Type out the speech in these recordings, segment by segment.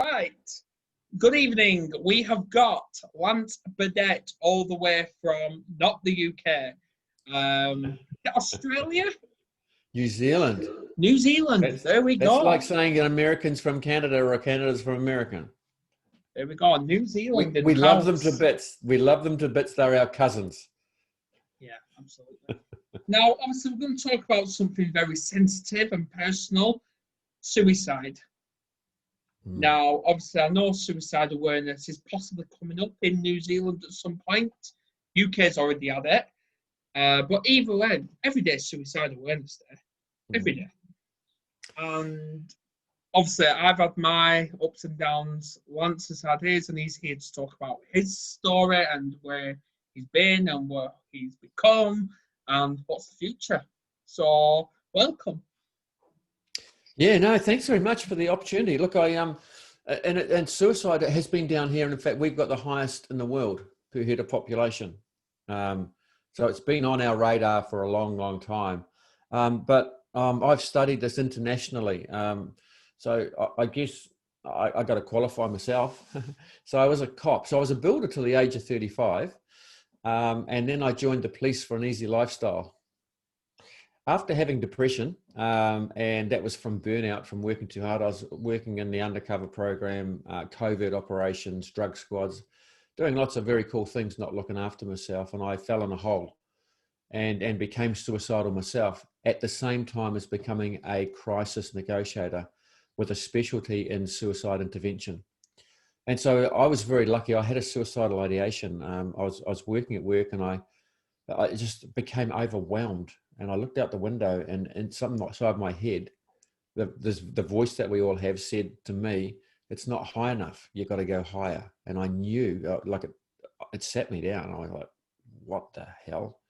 Right. Good evening. We have got Lance Burdett all the way from not the UK, Australia, New Zealand. New Zealand. That's There we that's go. like saying an American's from Canada or a Canada's from America. There we go. New We Zealand in the we love them to house. bits. We love them to bits. They're our cousins. Yeah, absolutely. Now, obviously, we're going to talk about something very sensitive and personal: suicide. Hmm. Now, obviously, I know suicide awareness is possibly coming up in New Zealand at some point. UK's already had it. But either way, every day suicide awareness day. Every day. And obviously, I've had my ups and downs. Lance has had his, and he's here to talk about his story and where he's been and what he's become and what's the future. So, welcome. Yeah, no, thanks very much for the opportunity. Look, and suicide has been down here, and in fact, we've got the highest in the world per head of population. Um, so it's been on our radar for a long, long time. But I've studied this internationally. So I guess I got to qualify myself. So I was a cop. So I was a builder till the age of 35, and then I joined the police for an easy lifestyle. After having depression, and that was from burnout, from working too hard. I was working in the undercover program, covert operations, drug squads, doing lots of very cool things, not looking after myself. And I fell in a hole and became suicidal myself at the same time as becoming a crisis negotiator with a specialty in suicide intervention. And so I was very lucky. I had a suicidal ideation. I was working at work, and I just became overwhelmed, and I looked out the window, and something outside my head, the voice that we all have said to me, it's not high enough. You've got to go higher. And I knew, it sat me down. I was like, what the hell?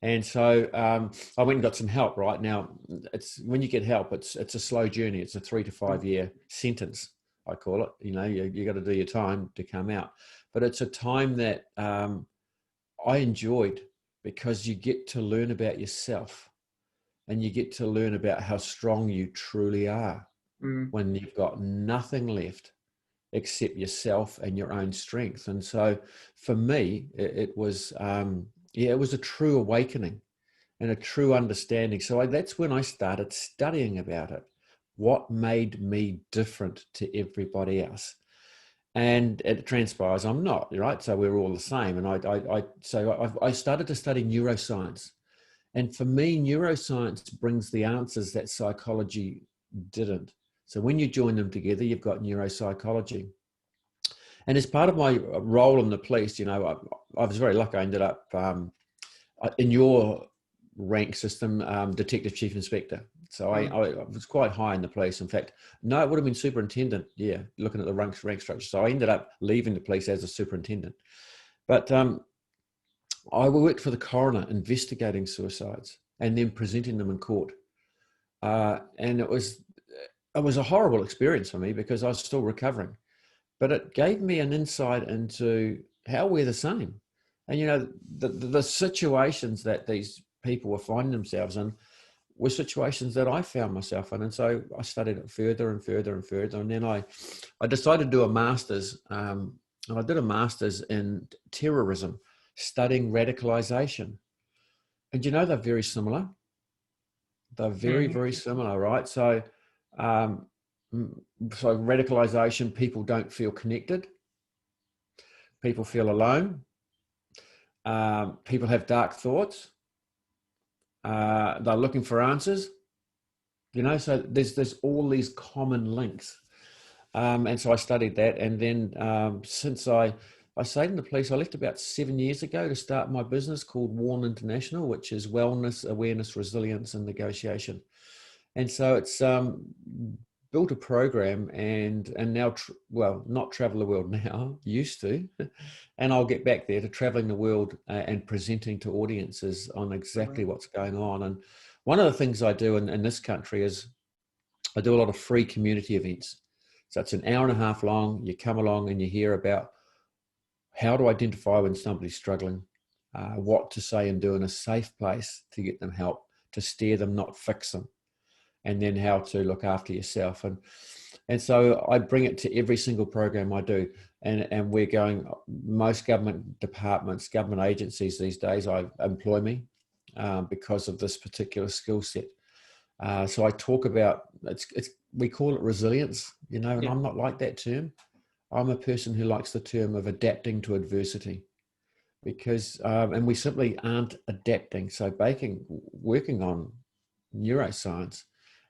And so I went and got some help. Right now, it's when you get help, it's a slow journey. It's a 3 to 5 year sentence, I call it. You got to do your time to come out, but it's a time that I enjoyed, because you get to learn about yourself, and you get to learn about how strong you truly are when you've got nothing left except yourself and your own strength. And so for me, it was, it was a true awakening and a true understanding. So that's when I started studying about it. What made me different to everybody else? And it transpires I'm not, right? So we're all the same. And I started to study neuroscience. And for me, neuroscience brings the answers that psychology didn't. So when you join them together, you've got neuropsychology. And as part of my role in the police, I was very lucky. I ended up in your rank system, detective chief inspector. So I was quite high in the police. In fact, no, it would have been superintendent. Yeah, looking at the rank structure. So I ended up leaving the police as a superintendent. But I worked for the coroner investigating suicides and then presenting them in court. And it was a horrible experience for me, because I was still recovering. But it gave me an insight into how we're the same. And, the situations that these people were finding themselves in were situations that I found myself in. And so I studied it further and further and further. And then I decided to do a master's, and I did a master's in terrorism, studying radicalization. And they're very similar. They're very, very similar, right? So, so radicalization, people don't feel connected. People feel alone. People have dark thoughts. They're looking for answers. So there's all these common links. And so I studied that. And then since I stayed in the police, I left about 7 years ago to start my business called Warn International, which is wellness, awareness, resilience, and negotiation. And so it's built a program and now, not travel the world now, used to, and I'll get back there to traveling the world and presenting to audiences on exactly what's going on. And one of the things I do in this country is I do a lot of free community events. So it's an hour and a half long. You come along and you hear about how to identify when somebody's struggling, what to say and do in a safe place to get them help, to steer them, not fix them, and then how to look after yourself. And And so I bring it to every single program I do. And we're going, most government departments, government agencies these days, employ me because of this particular skill set. So I talk about, we call it resilience, you know, and Yeah. I'm not like that term. I'm a person who likes the term of adapting to adversity, because, and we simply aren't adapting. So working on neuroscience,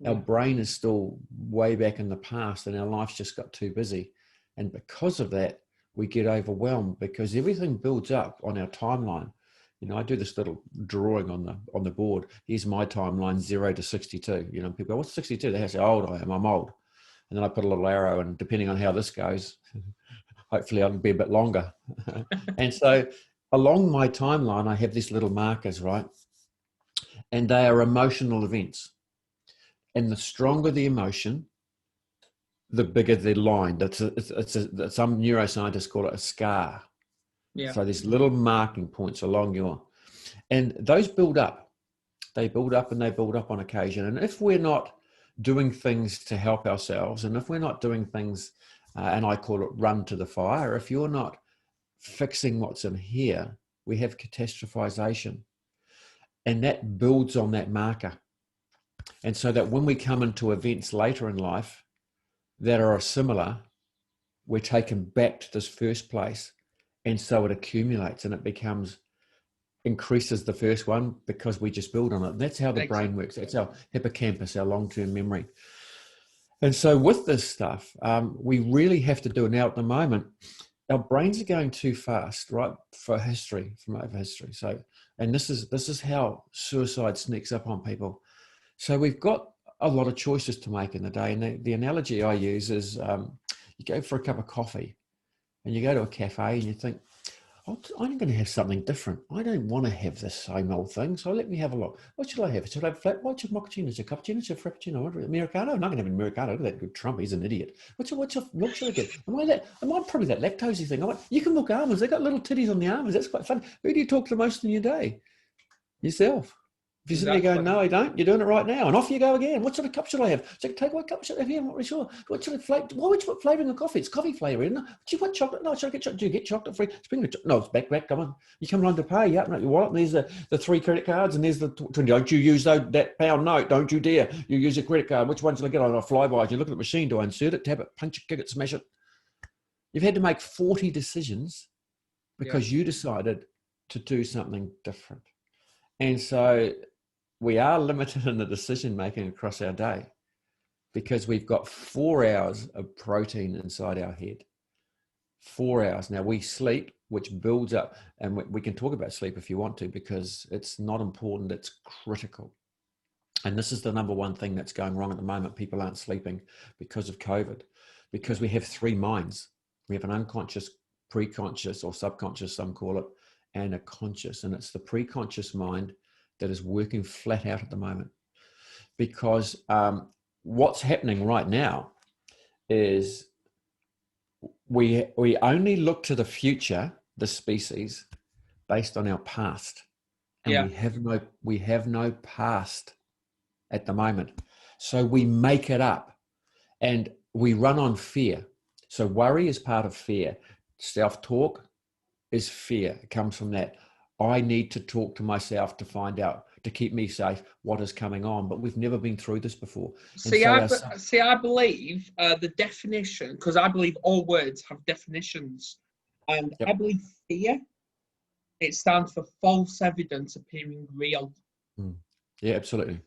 our brain is still way back in the past and our life's just got too busy. And because of that, we get overwhelmed because everything builds up on our timeline. You know, I do this little drawing on the board. Here's my timeline, 0 to 62. You know, people go, what's 62? They say, how old I am, I'm old. And then I put a little arrow, and depending on how this goes, hopefully I'll be a bit longer. And so along my timeline, I have these little markers, right? And they are emotional events. And the stronger the emotion, the bigger the line. Some neuroscientists call it a scar. Yeah. So there's little marking points along and those build up. They build up and they build up on occasion. And if we're not doing things to help ourselves, and if we're not doing things, and I call it run to the fire, if you're not fixing what's in here, we have catastrophization. And that builds on that marker. And so that when we come into events later in life that are similar, we're taken back to this first place. And so it accumulates and it increases the first one because we just build on it. And that's how the brain works. That's our hippocampus, our long-term memory. And so with this stuff, we really have to do it now. At the moment, our brains are going too fast, right? From over history. So, and this is how suicide sneaks up on people. So we've got a lot of choices to make in the day. And the analogy I use is you go for a cup of coffee and you go to a cafe and you think, I'm going to have something different. I don't want to have the same old thing. So let me have a look. What should I have? Should I have flat white? Should mochaccino? Should cappuccino? Should frappuccino? Americano? I'm not going to have an Americano. Look at that good Trump. He's an idiot. What milk should I get? Am I probably that lactosey thing? You can milk almonds. They've got little titties on the almonds. That's quite fun. Who do you talk to most in your day? Yourself. If you're sitting there going, no, I don't, you're doing it right now. And off you go again. What sort of cup should I have? So take what cup should I have here? I'm not really sure. What sort of flavor? Why would you put flavouring of coffee? It's coffee flavour, isn't it? Do you want chocolate? No, should I get chocolate? Do you get chocolate free? No, it's back, come on. You come along to pay, you open up your wallet, and there's the 3 credit cards, and there's the 20. Don't you use that pound note. Don't you dare. You use a credit card. Which one should I get on a flyby? You look at the machine. Do I insert it, tap it, punch it, kick it, smash it? You've had to make 40 decisions because you decided to do something different. And so we are limited in the decision making across our day because we've got 4 hours of protein inside our head. 4 hours. Now we sleep, which builds up, and we can talk about sleep if you want to, because it's not important, it's critical. And this is the number one thing that's going wrong at the moment. People aren't sleeping because of COVID, because we have 3 minds. We have an unconscious, preconscious, or subconscious, some call it, and a conscious. And it's the preconscious mind that is working flat out at the moment, because what's happening right now is we only look to the future, the species, based on our past, and we have no past at the moment. So we make it up, and we run on fear. So worry is part of fear. Self-talk is fear. It comes from that. I need to talk to myself to find out, to keep me safe, what is coming on. But we've never been through this before. I believe the definition, because I believe all words have definitions. And I believe fear, it stands for false evidence appearing real. Yeah, absolutely.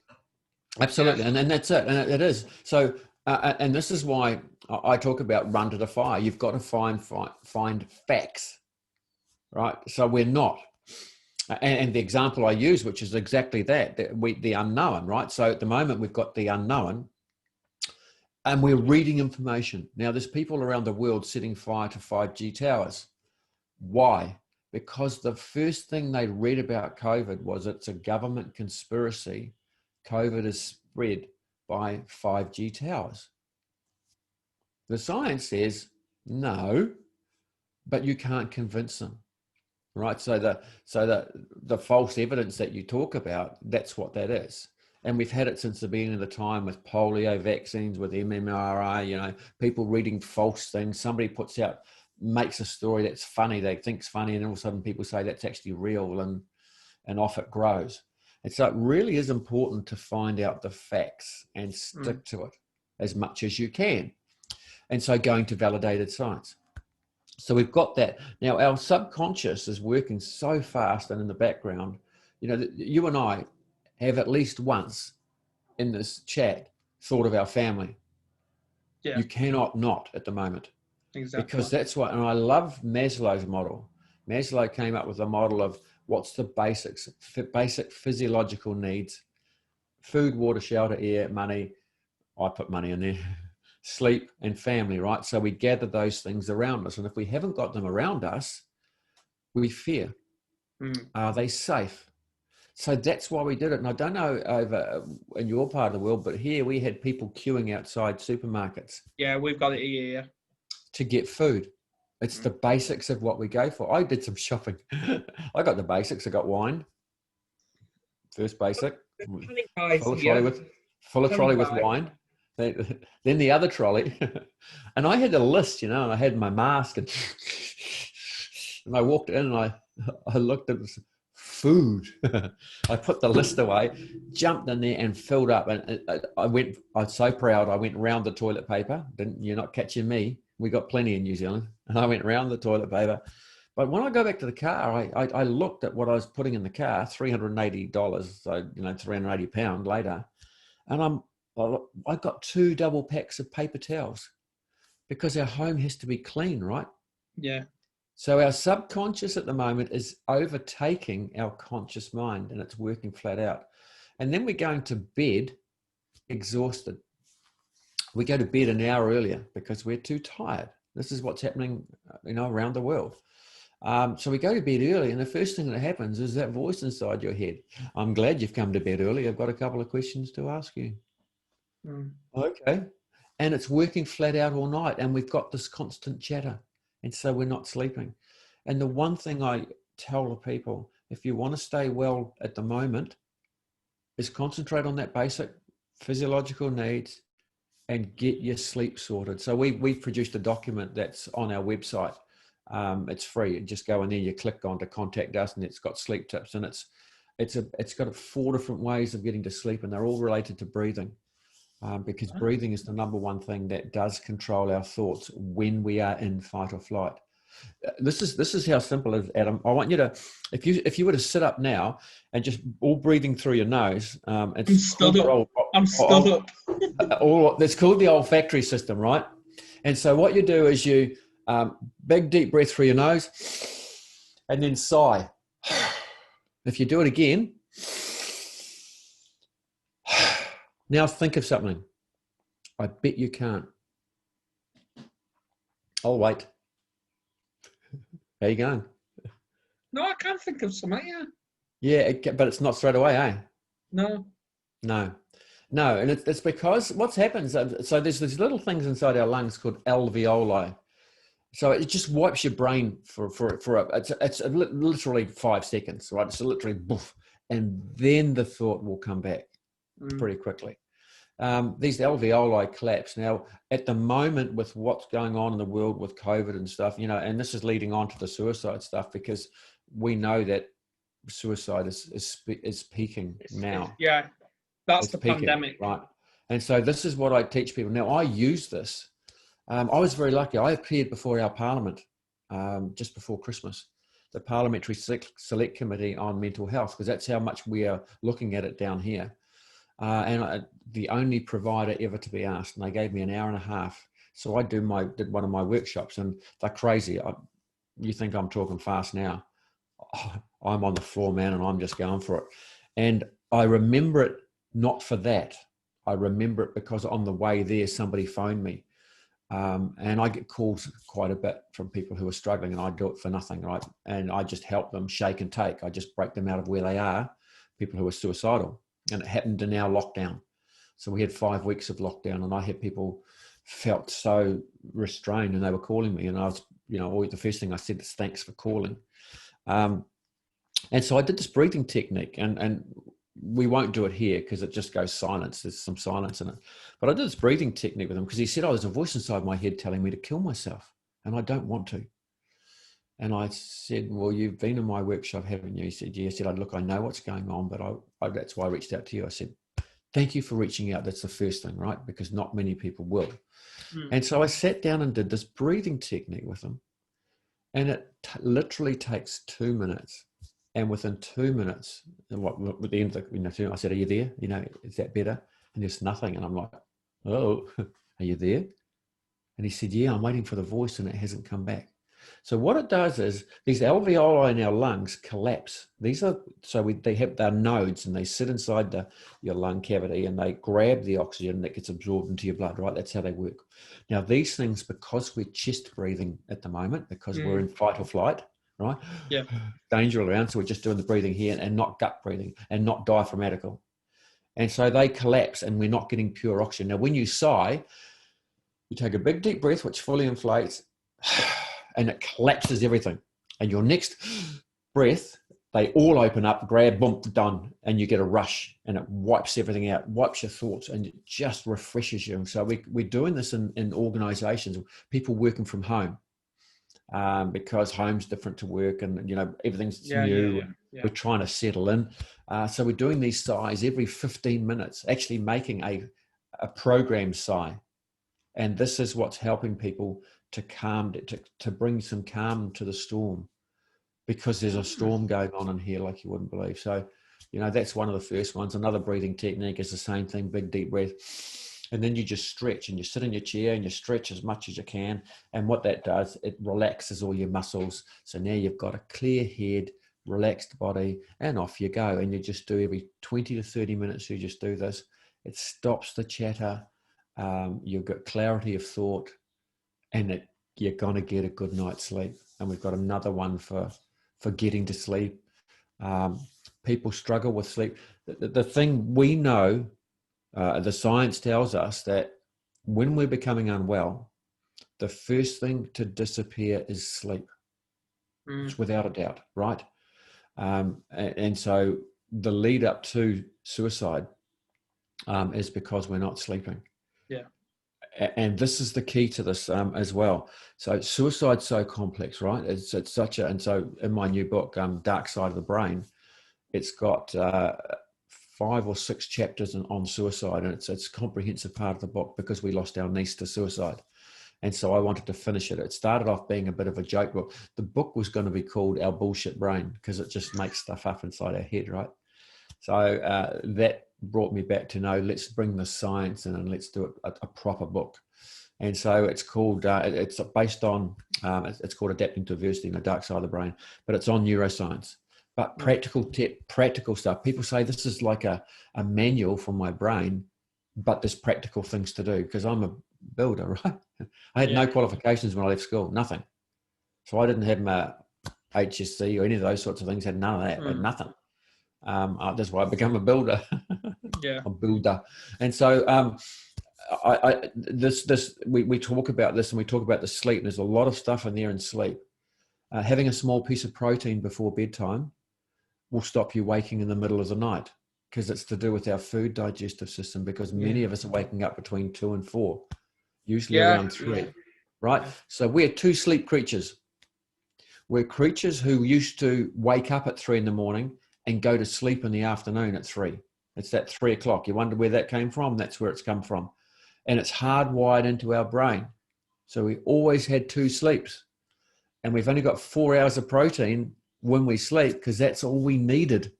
Absolutely. Yeah. And that's it. And it is. So, and this is why I talk about run to the fire. You've got to find facts, right? So we're not. And the example I use, which is exactly that, the unknown, right? So at the moment, we've got the unknown and we're reading information. Now, there's people around the world setting fire to 5G towers. Why? Because the first thing they read about COVID was it's a government conspiracy. COVID is spread by 5G towers. The science says no, but you can't convince them. Right, so the false evidence that you talk about, that's what that is. and we've had it since the beginning of the time with polio vaccines, with MMR, you know, people reading false things. Somebody makes a story that's funny, they think's funny, and all of a sudden people say that's actually real, and off it grows. And so it really is important to find out the facts and stick to it as much as you can. And so going to validated science. So we've got that. Now our subconscious is working so fast and in the background. You know, you and I have at least once in this chat thought of our family. Yeah. You cannot not at the moment. Exactly. Because that's what, and I love Maslow's model. Maslow came up with a model of what's the basic physiological needs: food, water, shelter, air, money. I put money in there. Sleep and family, right? So we gather those things around us. And if we haven't got them around us, we fear. Are they safe? So that's why we did it. And I don't know over in your part of the world, but here we had people queuing outside supermarkets. Yeah, we've got it here. To get food. It's the basics of what we go for. I did some shopping. I got the basics. I got wine. First basic. Full of trolley with wine. Then the other trolley. And I had a list, you know, and I had my mask and I walked in and I looked at this food. I put the list away, jumped in there and filled up. And I was so proud. I went round the toilet paper. You're not catching me. We got plenty in New Zealand. And I went round the toilet paper. But when I go back to the car, I looked at what I was putting in the car, $380, so, you know, £380 later. And I got 2 double packs of paper towels because our home has to be clean, right? Yeah. So our subconscious at the moment is overtaking our conscious mind, and it's working flat out. And then we're going to bed exhausted. We go to bed an hour earlier because we're too tired. This is what's happening, you know, around the world. So we go to bed early, and the first thing that happens is that voice inside your head. I'm glad you've come to bed early. I've got a couple of questions to ask you. Okay. And it's working flat out all night, and we've got this constant chatter, and so we're not sleeping. And the one thing I tell the people, if you want to stay well at the moment, is concentrate on that basic physiological needs and get your sleep sorted. So we've produced a document that's on our website. It's free. You just go in there, you click on to contact us, and it's got sleep tips, and it's got 4 different ways of getting to sleep, and they're all related to breathing. Because breathing is the number one thing that does control our thoughts when we are in fight or flight. This is how simple it is, Adam. I want you to, if you were to sit up now and just all breathing through your nose, I'm stood up. It's called the olfactory system, right? And so what you do is you big deep breath through your nose, and then sigh. If you do it again. Now think of something. I bet you can't. I'll wait. How you going? No, I can't think of something, Yeah, but it's not straight away, eh? No. And it's because what's happened, so there's these little things inside our lungs called alveoli. So it just wipes your brain it's literally 5 seconds, right? It's literally boof, and then the thought will come back pretty quickly. These alveoli collapse. Now, at the moment, with what's going on in the world with COVID and stuff, you know, and this is leading on to the suicide stuff, because we know that suicide is peaking now. Yeah, that's the peaking, pandemic, right? And so this is what I teach people. Now, I use this. I was very lucky. I appeared before our Parliament just before Christmas, the Parliamentary Select Committee on Mental Health, because that's how much we are looking at it down here. The only provider ever to be asked, and they gave me an hour and a half. So I did one of my workshops, and they're crazy. You think I'm talking fast now. I'm on the floor, man, and I'm just going for it. And I remember it not for that. I remember it because on the way there, somebody phoned me. And I get calls quite a bit from people who are struggling, and I do it for nothing, right? And I just help them shake and take. I just break them out of where they are, people who are suicidal. And it happened in our lockdown. So we had 5 weeks of lockdown, and I had people felt so restrained, and they were calling me, and I was, the first thing I said is thanks for calling. And so I did this breathing technique, and we won't do it here because it just goes silence. There's some silence in it. But I did this breathing technique with him because he said, oh, there's a voice inside my head telling me to kill myself, and I don't want to. And I said, well, you've been in my workshop, haven't you? He said, yeah. I said, look, I know what's going on, but that's why I reached out to you. I said, thank you for reaching out. That's the first thing, right? Because not many people will. And so I sat down and did this breathing technique with him. And it literally takes 2 minutes. And within 2 minutes, and at the end of the, I said, are you there? Is that better? And there's nothing. And I'm like, oh, are you there? And he said, yeah, I'm waiting for the voice and it hasn't come back. So what it does is these alveoli in our lungs collapse. They have their nodes and they sit inside your lung cavity and they grab the oxygen that gets absorbed into your blood, right? That's how they work. Now, these things, because we're chest breathing at the moment, because we're in fight or flight, right? Yeah. Danger around. So we're just doing the breathing here and not gut breathing and not diaphragmatical. And so they collapse and we're not getting pure oxygen. Now, when you sigh, you take a big deep breath, which fully inflates, and it collapses everything. And your next breath, they all open up, grab, boom, done. And you get a rush and it wipes everything out, wipes your thoughts, and it just refreshes you. So we're doing this in organizations, people working from home, because home's different to work and, everything's new. Yeah. We're trying to settle in. So we're doing these sighs every 15 minutes, actually making a program sigh. And this is what's helping people to bring some calm to the storm, because there's a storm going on in here like you wouldn't believe. So, that's one of the first ones. Another breathing technique is the same thing, big deep breath. And then you just stretch and you sit in your chair and you stretch as much as you can. And what that does, it relaxes all your muscles. So now you've got a clear head, relaxed body, and off you go. And you just do every 20 to 30 minutes, you just do this. It stops the chatter. You've got clarity of thought, and you're going to get a good night's sleep. And we've got another one for getting to sleep. People struggle with sleep. The thing we know, the science tells us that when we're becoming unwell, the first thing to disappear is sleep. It's without a doubt, right? And so the lead up to suicide is because we're not sleeping. Yeah. And this is the key to this as well. So suicide's so complex, right? It's such and so in my new book, Dark Side of the Brain, it's got 5 or 6 chapters on suicide, and it's a comprehensive part of the book because we lost our niece to suicide. And so I wanted to finish it. It started off being a bit of a joke book. The book was going to be called Our Bullshit Brain because it just makes stuff up inside our head, right? So that brought me back to let's bring the science in and let's do a proper book. And so it's called, it's based on, it's called Adapting to Adversity and the Dark Side of the Brain, but it's on neuroscience. But practical stuff. People say this is like a manual for my brain, but there's practical things to do because I'm a builder, right? I had no qualifications when I left school, nothing. So I didn't have my HSC or any of those sorts of things, had none of that, but nothing. That's why I became a builder. A builder. And so we talk about this and we talk about the sleep. There's a lot of stuff in there in sleep. Having a small piece of protein before bedtime will stop you waking in the middle of the night because it's to do with our food digestive system, because many of us are waking up between 2 and 4, usually around 3, right? So we're 2 sleep creatures. We're creatures who used to wake up at 3 in the morning and go to sleep in the afternoon at 3. It's that 3 o'clock. You wonder where that came from? That's where it's come from. And it's hardwired into our brain. So we always had 2 sleeps. And we've only got 4 hours of protein when we sleep because that's all we needed,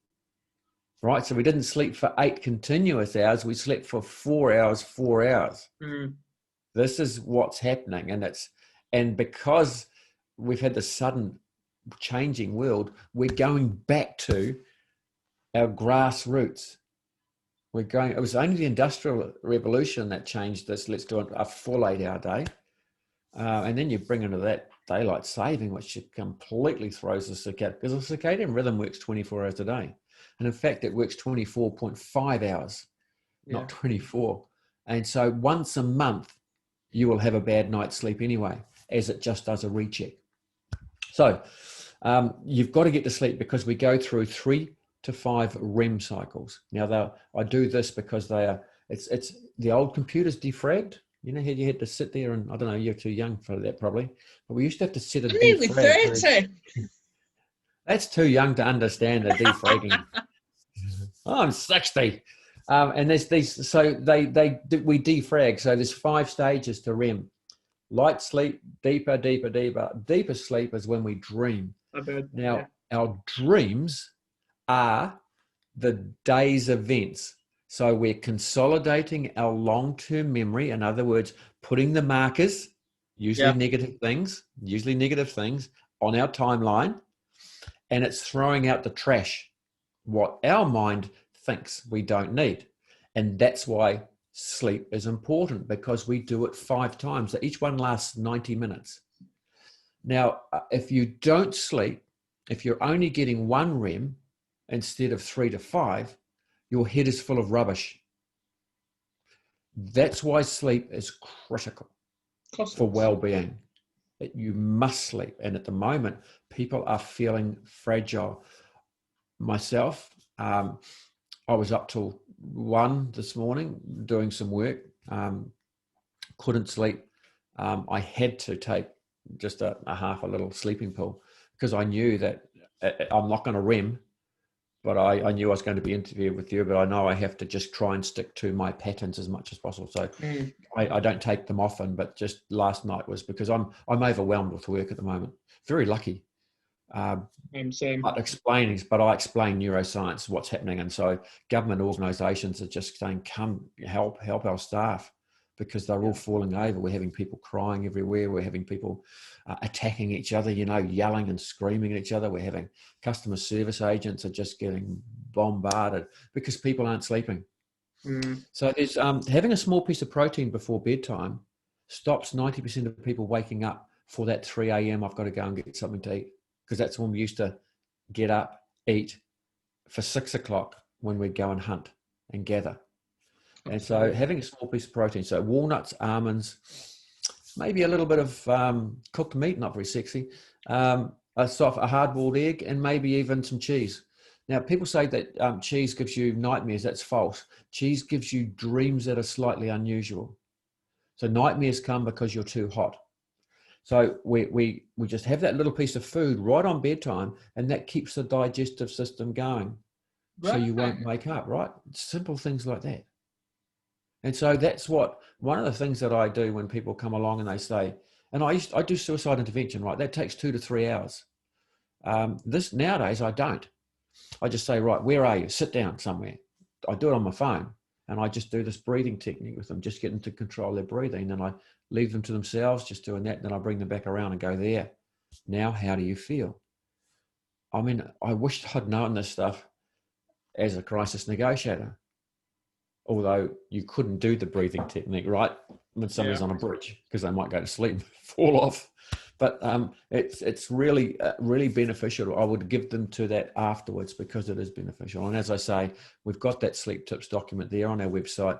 right? So we didn't sleep for 8 continuous hours. We slept for 4 hours, 4 hours. This is what's happening. And because we've had this sudden changing world, we're going back to our grassroots. It was only the Industrial Revolution that changed this. Let's do a full 8-hour day. And then you bring into that daylight saving, which completely throws the circadian, because the circadian rhythm works 24 hours a day. And in fact, it works 24.5 hours, not 24. And so once a month, you will have a bad night's sleep anyway, as it just does a recheck. So you've got to get to sleep because we go through 3 to 5 REM cycles. Now, I do this because it's the old computers defragged. You know how you had to sit there and, I don't know, you're too young for that probably, but we used to have to set a I'm nearly defrag. 30. That's too young to understand the defragging. Oh, I'm 60. And there's these, so we defrag. So there's 5 stages to REM. Light sleep, deeper. Deeper sleep is when we dream. Now, our dreams are the day's events. So we're consolidating our long-term memory. In other words, putting the markers, usually negative things, on our timeline, and it's throwing out the trash, what our mind thinks we don't need. And that's why sleep is important, because we do it 5 times. So each one lasts 90 minutes. Now, if you don't sleep, if you're only getting 1 REM instead of 3 to 5, your head is full of rubbish. That's why sleep is critical for well-being. You must sleep. And at the moment, people are feeling fragile. Myself, I was up till 1 this morning doing some work, couldn't sleep. I had to take just a little sleeping pill, because I knew that I'm not going to REM, but I knew I was going to be interviewed with you, but I know I have to just try and stick to my patterns as much as possible. So I don't take them often, but just last night was because I'm overwhelmed with work at the moment. Very lucky. But I explain neuroscience, what's happening. And so government organisations are just saying, come help our staff, because they're all falling over. We're having people crying everywhere. We're having people attacking each other, yelling and screaming at each other. We're having customer service agents are just getting bombarded because people aren't sleeping. So there's having a small piece of protein before bedtime stops 90% of people waking up for that 3 a.m. I've got to go and get something to eat, because that's when we used to get up, eat for 6 o'clock when we'd go and hunt and gather. And so having a small piece of protein, so walnuts, almonds, maybe a little bit of cooked meat, not very sexy, a hard-boiled egg, and maybe even some cheese. Now, people say that cheese gives you nightmares. That's false. Cheese gives you dreams that are slightly unusual. So nightmares come because you're too hot. So we just have that little piece of food right on bedtime, and that keeps the digestive system going. Right. So you won't wake up, right? Simple things like that. And so that's one of the things that I do when people come along and they say, and I do suicide intervention, right? That takes 2 to 3 hours. This nowadays, I don't. I just say, right, where are you? Sit down somewhere. I do it on my phone, and I just do this breathing technique with them, just getting to control their breathing. And I leave them to themselves, just doing that. Then I bring them back around and go, there. Now, how do you feel? I mean, I wish I'd known this stuff as a crisis negotiator. Although you couldn't do the breathing technique, right, when somebody's on a bridge, because they might go to sleep and fall off. But it's really beneficial. I would give them to that afterwards, because it is beneficial. And as I say, we've got that sleep tips document there on our website.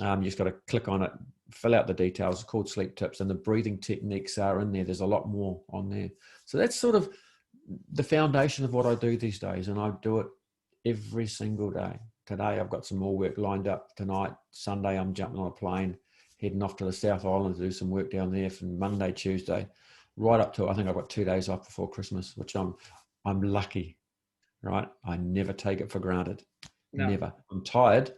You just got to click on it, fill out the details. It's called Sleep Tips, and the breathing techniques are in there. There's a lot more on there. So that's sort of the foundation of what I do these days, and I do it every single day. Today, I've got some more work lined up tonight. Sunday, I'm jumping on a plane, heading off to the South Island to do some work down there from Monday, Tuesday, right up to, I think I've got 2 days off before Christmas, which I'm lucky, right? I never take it for granted. No. Never. I'm tired,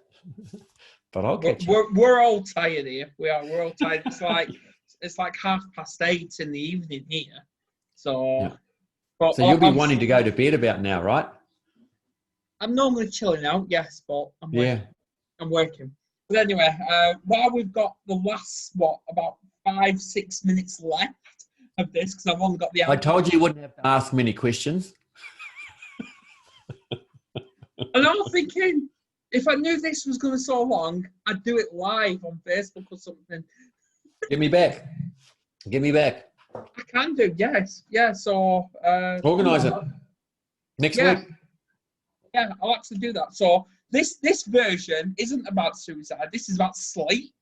but I'll catch up. We're all tired here. We're all tired. It's like 8:30 in the evening here. So, yeah. But so you'll be wanting to go to bed about now, right? I'm normally chilling out, yes, but I'm working. But anyway, while we've got the last, about 5-6 minutes left of this, because I've only got the... I told you wouldn't have to ask many questions. And I was thinking, if I knew this was going to be so long, I'd do it live on Facebook or something. Get me back. I can do, yes. Yeah, so... Organise it. Next week. Yeah, I'll actually do that. So this version isn't about suicide. This is about sleep.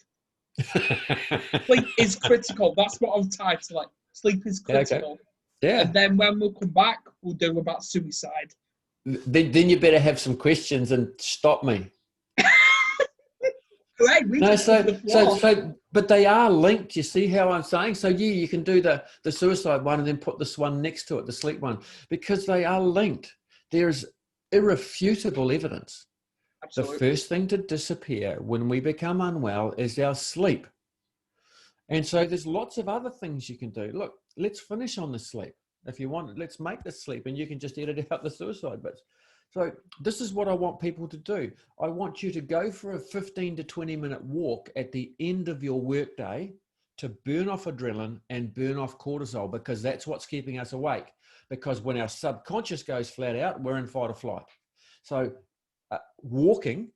Sleep is critical. That's what I'll title it. Sleep is critical. Yeah. And then when we'll come back, we'll do about suicide. then you better have some questions and stop me. Great, we No, just covered the floor. but they are linked. You see how I'm saying? So yeah, you can do the suicide one and then put this one next to it, the sleep one, because they are linked. There's irrefutable evidence. Absolutely. The first thing to disappear when we become unwell is our sleep. And so there's lots of other things you can do. Look, let's finish on the sleep. If you want, let's make the sleep and you can just edit out the suicide bits. So this is what I want people to do. I want you to go for a 15 to 20 minute walk at the end of your workday to burn off adrenaline and burn off cortisol, because that's what's keeping us awake. Because when our subconscious goes flat out, we're in fight or flight. So walking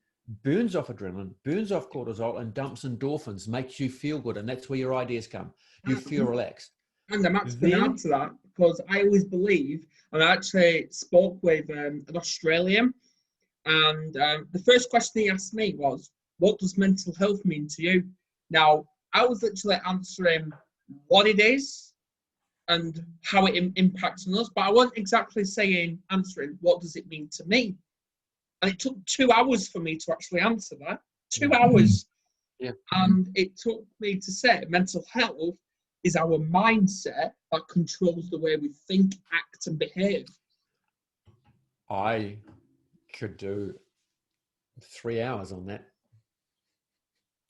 burns off adrenaline, burns off cortisol, and dumps endorphins, makes you feel good. And that's where your ideas come. You feel relaxed. And I'm actually going to add to that, because I always believe, and I actually spoke with an Australian, and the first question he asked me was, what does mental health mean to you? Now, I was literally answering what it is and how it impacts on us, but I wasn't exactly answering what does it mean to me. And it took 2 hours for me to actually answer that. 2 hours. Yeah. And it took me to say mental health is our mindset that controls the way we think, act, and behave. I could do 3 hours on that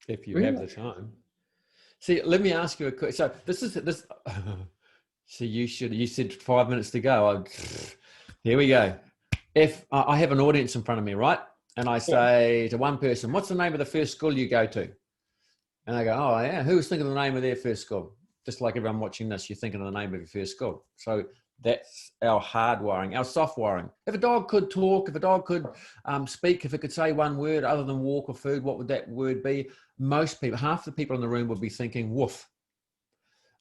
if you have the time. See, let me ask you a question. So this. So you said 5 minutes to go. Here we go. If I have an audience in front of me, right? And I say to one person, what's the name of the first school you go to? And I go, oh yeah, who was thinking of the name of their first school? Just like everyone watching this, you're thinking of the name of your first school. So that's our hard wiring, our soft wiring. If a dog could talk, if a dog could speak, if it could say one word other than walk or food, what would that word be? Most people, half the people in the room would be thinking woof.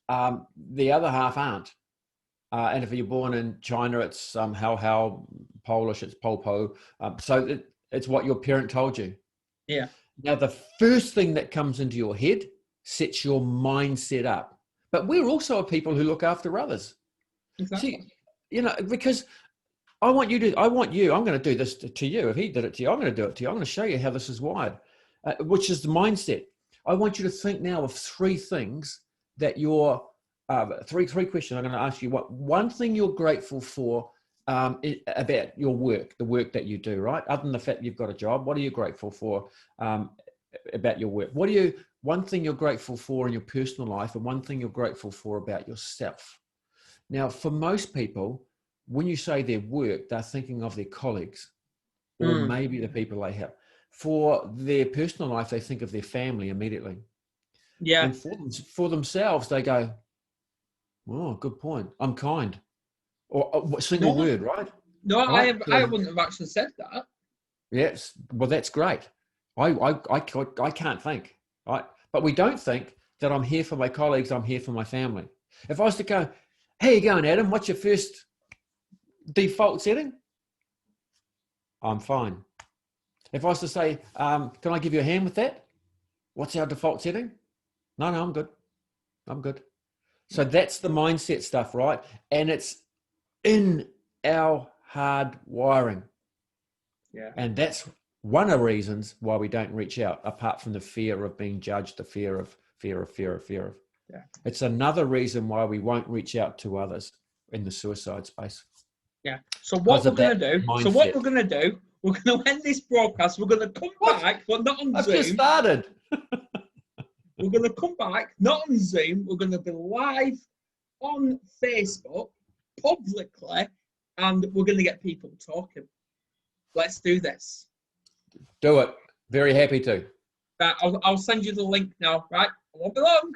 The other half aren't. And if you're born in China, it's how, Polish, it's po. So it's what your parent told you. Yeah. Now, the first thing that comes into your head sets your mindset up. But we're also people who look after others. Exactly. See, because I'm going to do this to you. If he did it to you, I'm going to do it to you. I'm going to show you how this is wired, which is the mindset. I want you to think now of three things that you're, three questions I'm going to ask you. What one thing you're grateful for about your work, the work that you do, right? Other than the fact you've got a job, what are you grateful for about your work? One thing you're grateful for in your personal life, and one thing you're grateful for about yourself. Now, for most people, when you say their work, they're thinking of their colleagues or maybe the people they help. For their personal life, they think of their family immediately. Yeah. And for themselves, they go, oh, good point. I'm kind. Or a single word, right? No, right? I wouldn't have actually said that. Yes. Well, that's great. I can't think, right? But we don't think that I'm here for my colleagues, I'm here for my family. If I was to go, how you going, Adam? What's your first default setting? I'm fine. If I was to say, can I give you a hand with that? What's our default setting? No, I'm good. I'm good. So that's the mindset stuff, right? And it's in our hard wiring. Yeah. And that's one of the reasons why we don't reach out, apart from the fear of being judged, the fear of. Yeah. It's another reason why we won't reach out to others in the suicide space. Yeah. So what we're going to do, we're going to end this broadcast. We're going to come back, but not on Zoom. I've just started. We're going to come back, not on Zoom. We're going to be live on Facebook, publicly, and we're going to get people talking. Let's do this. Do it. Very happy to. Right, I'll send you the link now, right? I won't be long.